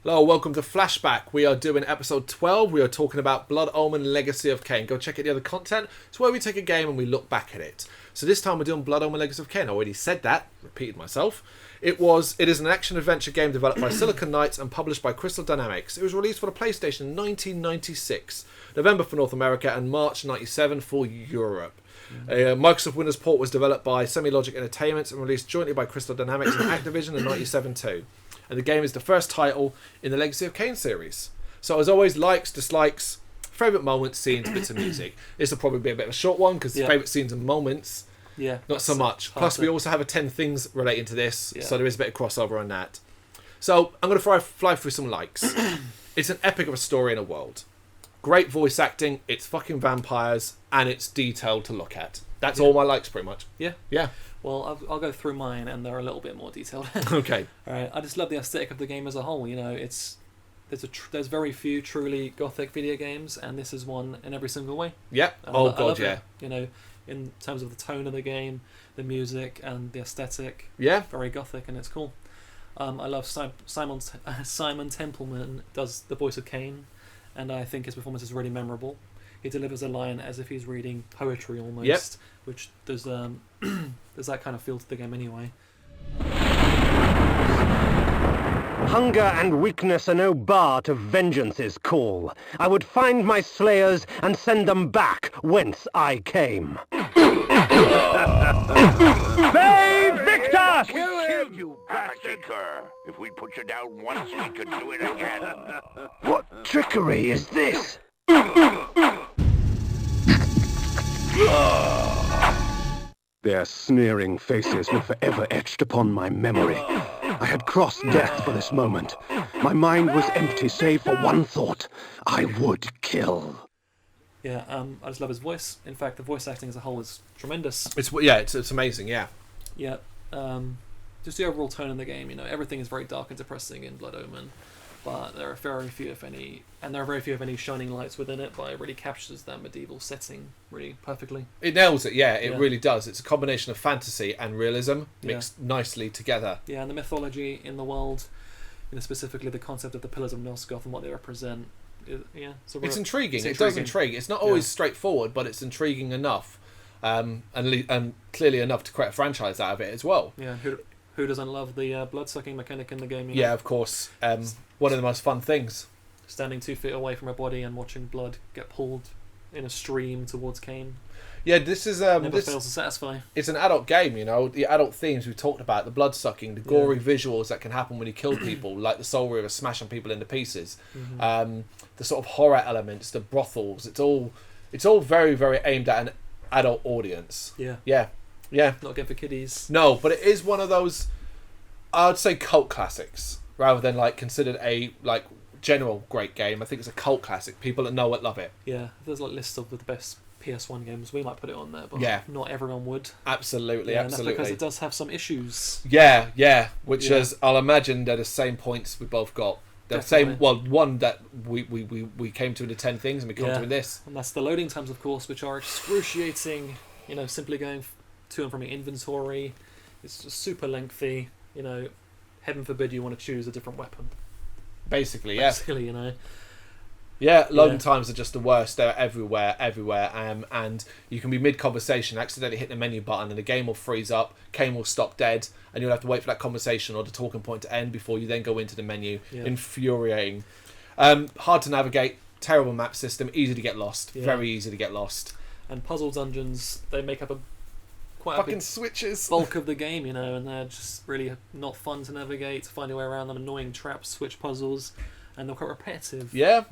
Hello, welcome to Flashback. We are doing episode 12. We are talking about Blood Omen Legacy of Kain. Go check out the other content. It's where we take a game and we look back at it. So this time we're doing Blood Omen Legacy of Kain. I already said that, repeated myself. It is an action-adventure game developed by Silicon Knights and published by Crystal Dynamics. It was released for the PlayStation in 1996, November for North America and March 97 for Europe. Microsoft Windows port was developed by Semi-Logic Entertainment and released jointly by Crystal Dynamics and Activision in 97 too. And the game is the first title in the Legacy of Kain series. So as always, likes, dislikes, favourite moments, scenes, bits of music. This will probably be a bit of a short one because favourite scenes and moments, not so much. Plus we also have a 10 things relating to this, so there is a bit of crossover on that. So I'm going to fly through some likes. It's an epic of a story in a world. Great voice acting, it's fucking vampires, and it's detailed to look at. That's all my likes pretty much. Yeah. Well, I'll go through mine, and they're a little bit more detailed. Okay. All right. I just love the aesthetic of the game as a whole. You know, there's very few truly gothic video games, and this is one in every single way. Yeah. And I I love love yeah. it, you know, in terms of the tone of the game, the music, and the aesthetic. Yeah. Very gothic, and it's cool. I love Simon Templeman does the voice of Kain, and I think his performance is really memorable. He delivers a line as if he's reading poetry almost, which there's there's that kind of feel to the game anyway. Hunger and weakness are no bar to vengeance's call. I would find my slayers and send them back whence I came. Bay Victus! Kill you, bastard! If we put you down once, we could do it again. What trickery is this? Their sneering faces were forever etched upon my memory. I had crossed death for this moment. My mind was empty save for one thought. I would kill. Yeah, I just love his voice. In fact, the voice acting as a whole is tremendous. It's amazing, yeah. Yeah, just the overall tone of the game. You know, everything is very dark and depressing in Blood Omen, but there are very few, if any, shining lights within it. But it really captures that medieval setting really perfectly. It nails it, it really does. It's a combination of fantasy and realism mixed nicely together. Yeah, and the mythology in the world, you know, specifically the concept of the Pillars of Nosgoth and what they represent. It's intriguing. It does intrigue. It's not always straightforward, but it's intriguing enough, and clearly enough to create a franchise out of it as well. Yeah, who doesn't love the blood-sucking mechanic in the game? Yeah, of course. One of the most fun things. Standing 2 feet away from a body and watching blood get pulled in a stream towards Kain. Yeah, this is never fails to satisfy. It's an adult game, you know. The adult themes we talked about, the blood sucking, the gory visuals that can happen when you kill people, like the Soul River smashing people into pieces. Mm-hmm. The sort of horror elements, the brothels. It's all very, very aimed at an adult audience. Yeah. Not good for kiddies. No, but it is one of those, I would say, cult classics rather than considered a general great game. I think it's a cult classic. People that know it love it. Yeah, there's lists of the best PS1 games. We might put it on there, but not everyone would. Absolutely. And that's because it does have some issues. Yeah. Which is, I'll imagine they're the same points we both got. The same, one that we came to in the 10 things and we come to in this. And that's the loading times, of course, which are excruciating. You know, simply going to and from your inventory. It's just super lengthy. You know, heaven forbid you want to choose a different weapon. Basically, you know. Yeah, loading times are just the worst. They're everywhere, and you can be mid-conversation, accidentally hit the menu button, and the game will freeze up, Kain will stop dead, and you'll have to wait for that conversation or the talking point to end before you then go into the menu. Infuriating. Hard to navigate, terrible map system, easy to get lost, very easy to get lost. And puzzle dungeons, they make up quite fucking a big switches bulk of the game, you know, and they're just really not fun to navigate, to find your way around them, annoying traps, switch puzzles. And they're quite repetitive. Yeah.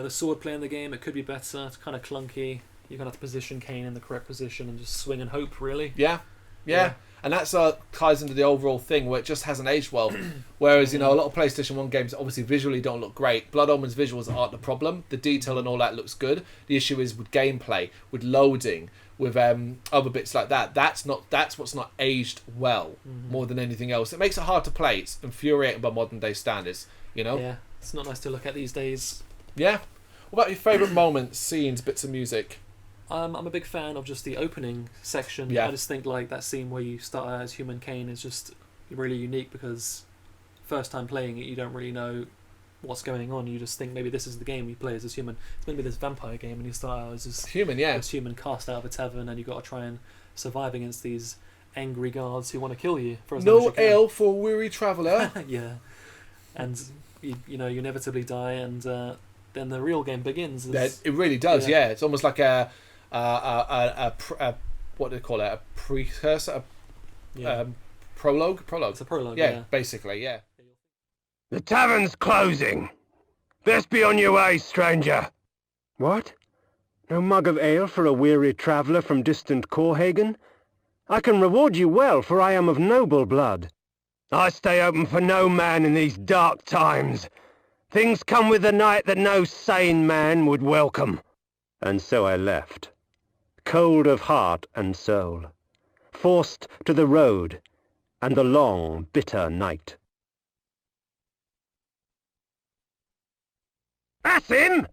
The swordplay in the game, it could be better. It's kind of clunky. you're gonna have to position Kain in the correct position and just swing and hope, really. Yeah. And that's ties into the overall thing where it just hasn't aged well. Whereas, a lot of PlayStation 1 games obviously visually don't look great. Blood Omen's visuals aren't the problem. The detail and all that looks good. The issue is with gameplay, with loading, with other bits like that. That's what's not aged well more than anything else. It makes it hard to play. It's infuriating by modern day standards, Yeah, it's not nice to look at these days. Yeah. What about your favourite moments, scenes, bits of music? I'm a big fan of just the opening section. Yeah. I just think like that scene where you start out as human Kain is just really unique because first time playing it, you don't really know what's going on. You just think maybe this is the game you play as this human. It's maybe this vampire game, and you start out as this human, this human cast out of a tavern, and you've got to try and survive against these angry guards who want to kill you. For as long as you can. Ale for a weary traveller. Yeah, and you inevitably die, and then the real game begins. It really does. Yeah, it's almost like a what do they call it? A precursor, prologue. It's a prologue. Yeah, basically, yeah. The tavern's closing. Best be on your way, stranger. What? No mug of ale for a weary traveller from distant Corhagen? I can reward you well, for I am of noble blood. I stay open for no man in these dark times. Things come with the night that no sane man would welcome. And so I left, cold of heart and soul, forced to the road and the long, bitter night. That's him!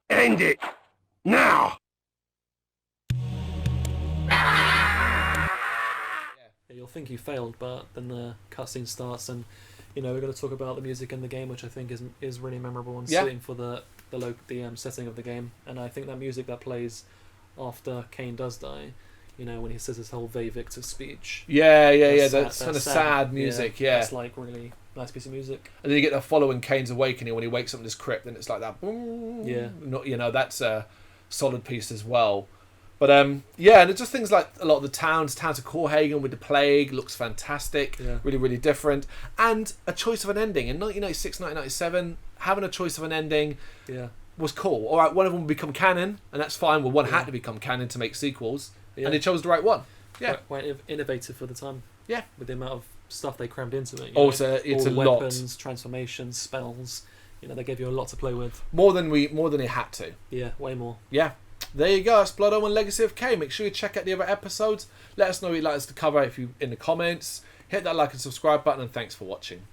End it! Now! You'll think you failed, but then the cutscene starts, and we're going to talk about the music in the game, which I think is really memorable and suiting for the setting of the game. And I think that music that plays after Kain does die, when he says his whole Vaevictor speech. That's kind of sad music. Yeah, it's like really nice piece of music. And then you get the following Kain's awakening when he wakes up in his crypt, and it's like that. Boom. Yeah, that's a solid piece as well. But and it's just things like a lot of the towns of Corhagen with the plague looks fantastic, really, really different, and a choice of an ending in 1996, 1997. Having a choice of an ending, was cool. All right, one of them would become canon, and that's fine. Well, one had to become canon to make sequels, and they chose the right one. Yeah, quite innovative for the time. Yeah, with the amount of stuff they crammed into it. Also, it's all a lot. Weapons, transformations, spells. They gave you a lot to play with. More than they had to. Yeah, way more. Yeah. There you go. That's Blood Omen Legacy of Kain. Make sure you check out the other episodes. Let us know what you'd like us to cover in the comments. Hit that like and subscribe button, and thanks for watching.